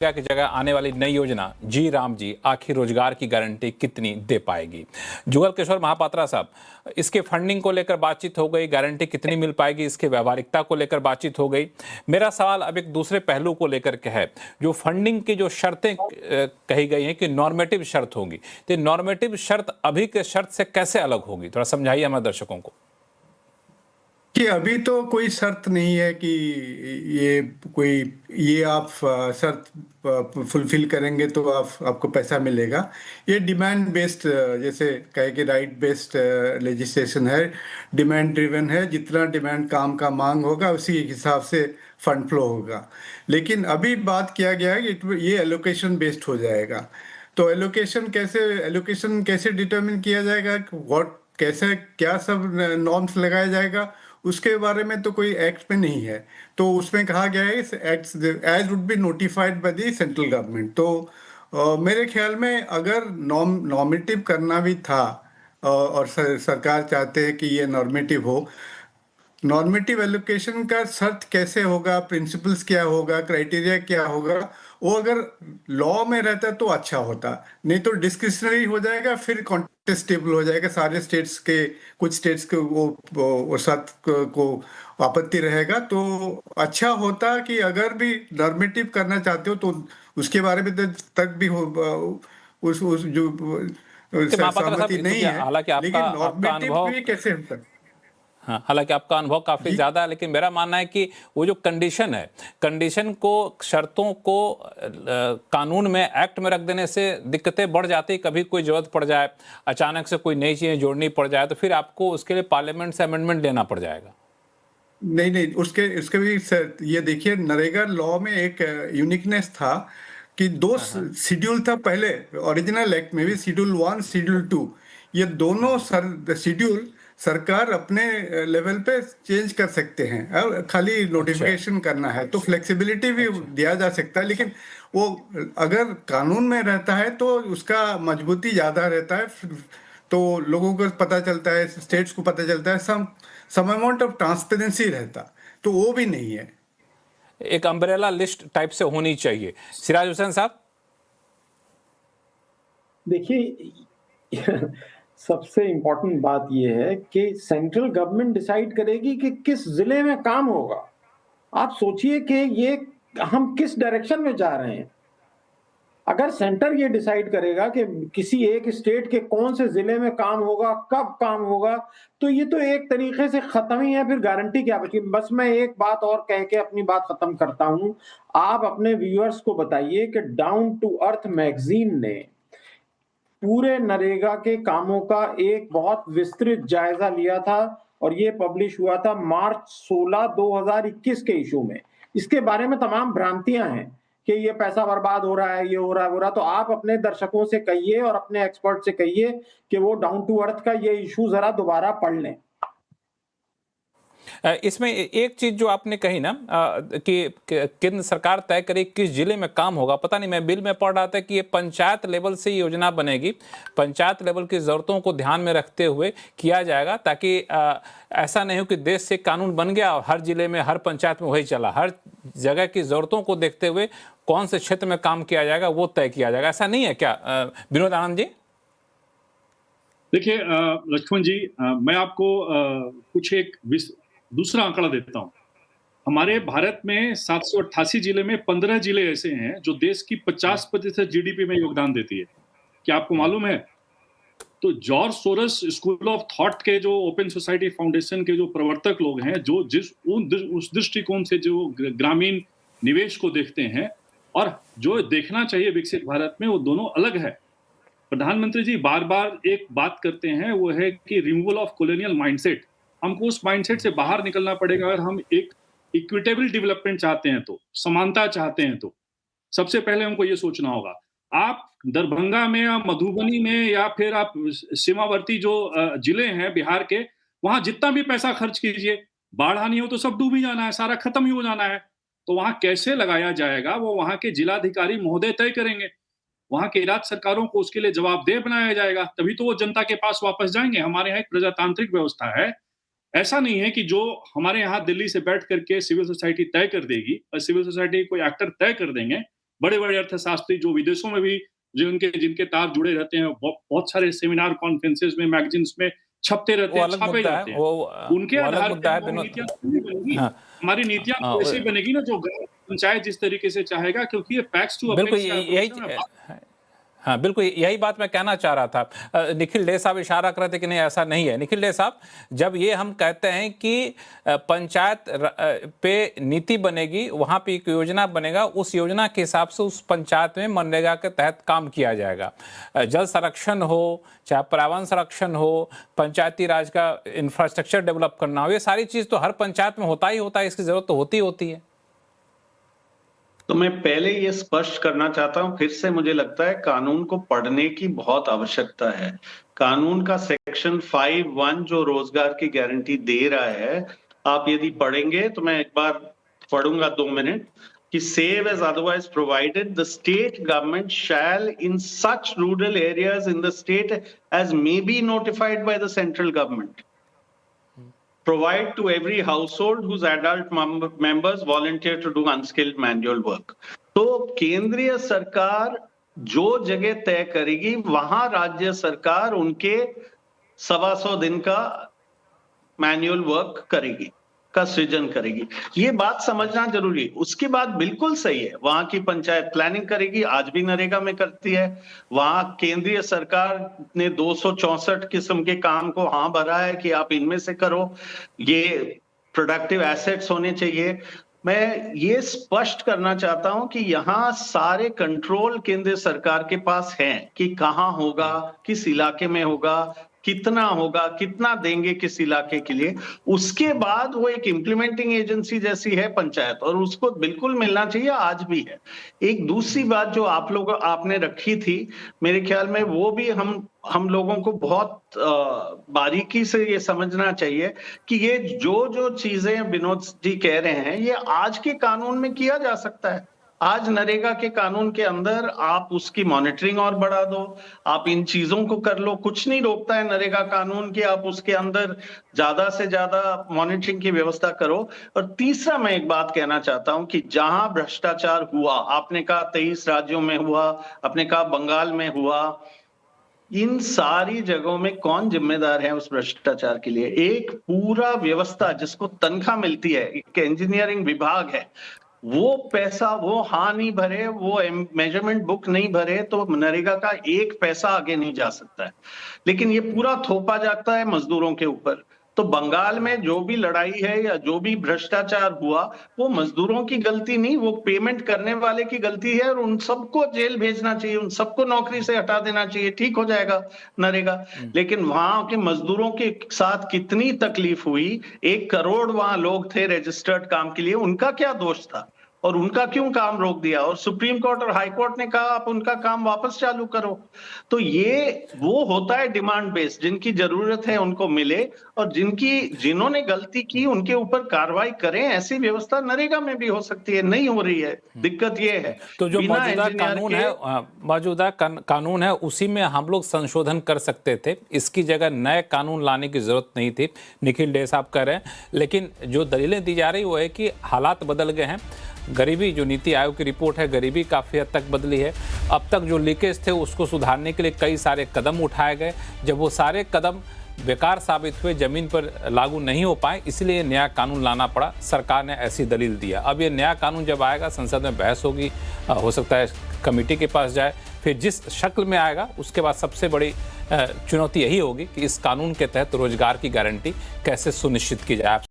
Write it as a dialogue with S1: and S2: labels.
S1: की जगह आने वाली नई योजना जी राम जी आखिर रोजगार की गारंटी कितनी दे पाएगी? जुगल किशोर महापात्रा साहब, इसके फंडिंग को लेकर बातचीत हो गई, गारंटी कितनी मिल पाएगी, इसके व्यवहारिकता को लेकर बातचीत हो गई। मेरा सवाल अब एक दूसरे पहलू को लेकर के है, जो फंडिंग की जो शर्तें कही गई हैं कि नॉर्मेटिव शर्त होंगी, तो नॉर्मेटिव शर्त अभी के शर्त से कैसे अलग होगी? थोड़ा समझाइए हमारे दर्शकों को।
S2: कि अभी तो कोई शर्त नहीं है कि ये आप शर्त फुलफिल करेंगे तो आपको पैसा मिलेगा। ये डिमांड बेस्ड, जैसे कहे कि राइट बेस्ड लेजिस्लेशन है, डिमांड ड्रिवन है। जितना डिमांड काम का मांग होगा उसी हिसाब से फंड फ्लो होगा। लेकिन अभी बात किया गया है कि ये एलोकेशन बेस्ड हो जाएगा। तो एलोकेशन कैसे डिटरमिन किया जाएगा, व्हाट कैसे क्या सब नॉर्म्स लगाया जाएगा, उसके बारे में तो कोई एक्ट में नहीं है। तो उसमें कहा गया है act as would be notified by the central government. तो मेरे ख्याल में अगर नॉर्मेटिव करना भी था, और सरकार चाहते हैं कि ये नॉर्मेटिव हो, नॉर्मेटिव एलोकेशन का शर्त कैसे होगा, प्रिंसिपल्स क्या होगा, क्राइटेरिया क्या होगा, वो अगर लॉ में रहता तो अच्छा होता। नहीं तो डिस्क्रिशनरी हो जाएगा, फिर कॉन्टेस्टेबल हो जाएगा। सारे स्टेट्स के, कुछ स्टेट्स के वो शर्त को आपत्ति रहेगा। तो अच्छा होता कि अगर भी नॉर्मेटिव करना चाहते हो तो उसके बारे में तक भी हो, उस जो
S1: महापात्रा साहब,
S2: सहमति नहीं है।
S1: हालांकि आपका
S2: लेकिन नॉर्मेटिव
S1: अनुभव,
S2: भी कैसे होता?
S1: हाँ, हालांकि आपका अनुभव काफी ज्यादा है, लेकिन मेरा मानना है कि वो जो कंडीशन है, कंडीशन को, शर्तों को कानून में, एक्ट में रख देने से दिक्कतें बढ़ जाती। कभी कोई जरूरत पड़ जाए, अचानक से कोई नई चीजें जोड़नी पड़ जाए, तो फिर आपको उसके लिए पार्लियामेंट से अमेंडमेंट लेना पड़ जाएगा।
S2: नहीं, उसके भी ये देखिए, नरेगा लॉ में एक यूनिकनेस था कि दो शेड्यूल था पहले। ओरिजिनल एक्ट में भी शेड्यूल 1, शेड्यूल 2, ये दोनों शेड्यूल सरकार अपने लेवल पे चेंज कर सकते हैं। और खाली नोटिफिकेशन करना है, तो फ्लेक्सिबिलिटी भी दिया जा सकता है। लेकिन वो अगर कानून में रहता है तो उसका मजबूती ज्यादा रहता है। तो लोगों को पता चलता है, स्टेट्स को पता चलता है, सम अमाउंट ऑफ ट्रांसपेरेंसी रहता। तो वो भी नहीं है।
S1: एक अम्ब्रेला लिस्ट टाइप से होनी चाहिए। सिराज हुसैन साहब,
S3: देखिए सबसे इंपॉर्टेंट बात यह है कि सेंट्रल गवर्नमेंट डिसाइड करेगी कि किस जिले में काम होगा। आप सोचिए कि ये हम किस डायरेक्शन में जा रहे हैं। अगर सेंटर ये डिसाइड करेगा कि किसी एक स्टेट के कौन से जिले में काम होगा, कब काम होगा, तो ये तो एक तरीके से खत्म ही है। फिर गारंटी क्या बची? बस मैं एक बात और कह के अपनी बात खत्म करता हूं। आप अपने व्यूअर्स को बताइए कि डाउन टू अर्थ मैगजीन ने पूरे नरेगा के कामों का एक बहुत विस्तृत जायजा लिया था, और ये पब्लिश हुआ था मार्च 16, 2021 के इशू में। इसके बारे में तमाम भ्रांतियां हैं कि ये पैसा बर्बाद हो रहा है, ये हो रहा है, वो रहा। तो आप अपने दर्शकों से कहिए और अपने एक्सपर्ट से कहिए कि वो डाउन टू अर्थ का ये इशू जरा दोबारा पढ़ लें।
S1: इसमें एक चीज जो आपने कही ना, कि केंद्र सरकार तय करे किस जिले में काम होगा। पता नहीं, मैं बिल में पढ़ रहा था कि ये पंचायत लेवल से योजना बनेगी, पंचायत लेवल की जरूरतों को ध्यान में रखते हुए किया जाएगा, ताकि ऐसा नहीं हो कि देश से कानून बन गया और हर जिले में, हर पंचायत में वही चला। हर जगह की जरूरतों को देखते हुए कौन से क्षेत्र में काम किया जाएगा वो तय किया जाएगा। ऐसा नहीं है क्या विनोद आनंद जी?
S4: देखिए लक्ष्मण जी, मैं आपको कुछ एक दूसरा आंकड़ा देता हूं। हमारे भारत में 788 जिले में 15 जिले ऐसे हैं जो देश की 50% जीडीपी में योगदान देती है। क्या आपको मालूम है? तो George Soros school of thought के जो ओपन सोसाइटी फाउंडेशन के जो प्रवर्तक लोग हैं, जो उस दृष्टिकोण से जो ग्रामीण निवेश को देखते हैं और जो देखना चाहिए विकसित भारत में, वो दोनों अलग है। प्रधानमंत्री जी बार बार एक बात करते हैं, वो है कि रिमूवल ऑफ कॉलोनियल माइंडसेट। हमको उस माइंडसेट से बाहर निकलना पड़ेगा अगर हम एक इक्विटेबल डेवलपमेंट चाहते हैं, तो समानता चाहते हैं। तो सबसे पहले हमको ये सोचना होगा, आप दरभंगा में या मधुबनी में या फिर आप सीमावर्ती जो जिले हैं बिहार के, वहां जितना भी पैसा खर्च कीजिए, बाढ़ आनी हो तो सब डूब ही जाना है, सारा खत्म ही हो जाना है। तो वहां कैसे लगाया जाएगा वो वहां के जिलाधिकारी महोदय तय करेंगे। वहां के राज्य सरकारों को उसके लिए जवाबदेह बनाया जाएगा, तभी तो वो जनता के पास वापस जाएंगे। हमारे यहाँ एक प्रजातांत्रिक व्यवस्था है। ऐसा नहीं है कि जो हमारे यहाँ दिल्ली से बैठ करके सिविल सोसाइटी तय कर देगी और सिविल सोसाइटी कोई एक्टर तय कर देंगे बड़े बड़े अर्थशास्त्री जो विदेशों में भी जिनके तार जुड़े रहते हैं, बहुत सारे सेमिनार कॉन्फ्रेंसेस में, मैगजीन्स में छपते रहते हैं, छापे जाते हैं, उनके आधार पर हमारी नीतियां बनेगी। हमारी नीतियां वैसे बनेगी ना जो पंचायत जिस तरीके से चाहेगा, क्योंकि ये पैक्स टू
S1: हाँ बिल्कुल यही बात मैं कहना चाह रहा था। निखिल डे साहब इशारा कर रहे थे कि नहीं ऐसा नहीं है। निखिल डे साहब, जब ये हम कहते हैं कि पंचायत पे नीति बनेगी, वहाँ पे एक योजना बनेगा, उस योजना के हिसाब से उस पंचायत में मनरेगा के तहत काम किया जाएगा। जल संरक्षण हो, चाहे पर्यावरण संरक्षण हो, पंचायती राज का इंफ्रास्ट्रक्चर डेवलप करना हो, ये सारी चीज़ तो हर पंचायत में होता ही होता है, इसकी जरूरत तो होती है।
S5: तो मैं पहले ये स्पष्ट करना चाहता हूं, फिर से मुझे लगता है कानून को पढ़ने की बहुत आवश्यकता है। कानून का सेक्शन 5(1) जो रोजगार की गारंटी दे रहा है, आप यदि पढ़ेंगे तो मैं एक बार पढ़ूंगा 2 मिनट कि save as otherwise provided the state government shall in such rural areas in the state as may be notified by the central government provide to every household whose adult members volunteer to do unskilled manual work। तो केंद्रीय सरकार जो जगह तय करेगी वहां राज्य सरकार उनके 125 दिन का मैनुअल वर्क करेगी, का सृजन करेगी। ये बात समझना जरूरी है। उसके बाद बिल्कुल सही है, वहां की पंचायत प्लानिंग करेगी, आज भी नरेगा में करती है। वहां केंद्रीय सरकार ने 264 किस्म के काम को हाँ भरा है कि आप इनमें से करो, ये प्रोडक्टिव एसेट्स होने चाहिए। मैं ये स्पष्ट करना चाहता हूं कि यहाँ सारे कंट्रोल केंद्र सरकार के पास हैं कि कहाँ होगा, किस इलाके में होगा, कितना होगा, कितना देंगे किस इलाके के लिए। उसके बाद वो एक इम्प्लीमेंटिंग एजेंसी जैसी है पंचायत, और उसको बिल्कुल मिलना चाहिए, आज भी है। एक दूसरी बात जो आपने रखी थी, मेरे ख्याल में वो भी हम लोगों को बहुत बारीकी से ये समझना चाहिए कि ये जो चीजें विनोद जी कह रहे हैं, ये आज के कानून में किया जा सकता है। आज नरेगा के कानून के अंदर आप उसकी मॉनिटरिंग और बढ़ा दो, आप इन चीजों को कर लो, कुछ नहीं रोकता है नरेगा कानून कि आप उसके अंदर ज्यादा से ज्यादा मॉनिटरिंग की व्यवस्था करो। और तीसरा मैं एक बात कहना चाहता हूं कि जहां भ्रष्टाचार हुआ, आपने कहा 23 राज्यों में हुआ, आपने कहा बंगाल में हुआ, इन सारी जगहों में कौन जिम्मेदार है उस भ्रष्टाचार के लिए? एक पूरा व्यवस्था जिसको तनख्वाह मिलती है, एक इंजीनियरिंग विभाग है, वो पैसा वो हाँ नहीं भरे, वो मेजरमेंट बुक नहीं भरे तो नरेगा का एक पैसा आगे नहीं जा सकता है। लेकिन ये पूरा थोपा जाता है मजदूरों के ऊपर। तो बंगाल में जो भी लड़ाई है या जो भी भ्रष्टाचार हुआ, वो मजदूरों की गलती नहीं, वो पेमेंट करने वाले की गलती है, और उन सबको जेल भेजना चाहिए, उन सबको नौकरी से हटा देना चाहिए, ठीक हो जाएगा नरेगा। लेकिन वहां के मजदूरों के साथ कितनी तकलीफ हुई, 1 करोड़ वहां लोग थे रजिस्टर्ड काम के लिए, उनका क्या दोष था और उनका क्यों काम रोक दिया? और सुप्रीम कोर्ट और हाई कोर्ट ने कहा आप उनका काम वापस चालू करो। तो ये वो होता है डिमांड बेस्ड, जिनकी जरूरत है उनको मिले, और जिन्होंने गलती की उनके ऊपर कार्रवाई करें। ऐसी व्यवस्था नरेगा में भी हो सकती है, नहीं हो रही है, दिक्कत ये है।
S1: तो जो मौजूदा कानून है उसी में हम लोग संशोधन कर सकते थे, इसकी जगह नए कानून लाने की जरूरत नहीं थी, निखिल डे साहब कह रहे हैं। लेकिन जो दलीलें दी जा रही वो है कि हालात बदल गए हैं। गरीबी, जो नीति आयोग की रिपोर्ट है, गरीबी काफ़ी हद तक बदली है। अब तक जो लीकेज थे उसको सुधारने के लिए कई सारे कदम उठाए गए। जब वो सारे कदम बेकार साबित हुए, ज़मीन पर लागू नहीं हो पाए, इसलिए नया कानून लाना पड़ा। सरकार ने ऐसी दलील दिया। अब ये नया कानून जब आएगा, संसद में बहस होगी, हो सकता है कमेटी के पास जाए, फिर जिस शक्ल में आएगा उसके बाद सबसे बड़ी चुनौती यही होगी कि इस कानून के तहत रोजगार की गारंटी कैसे सुनिश्चित की जाए।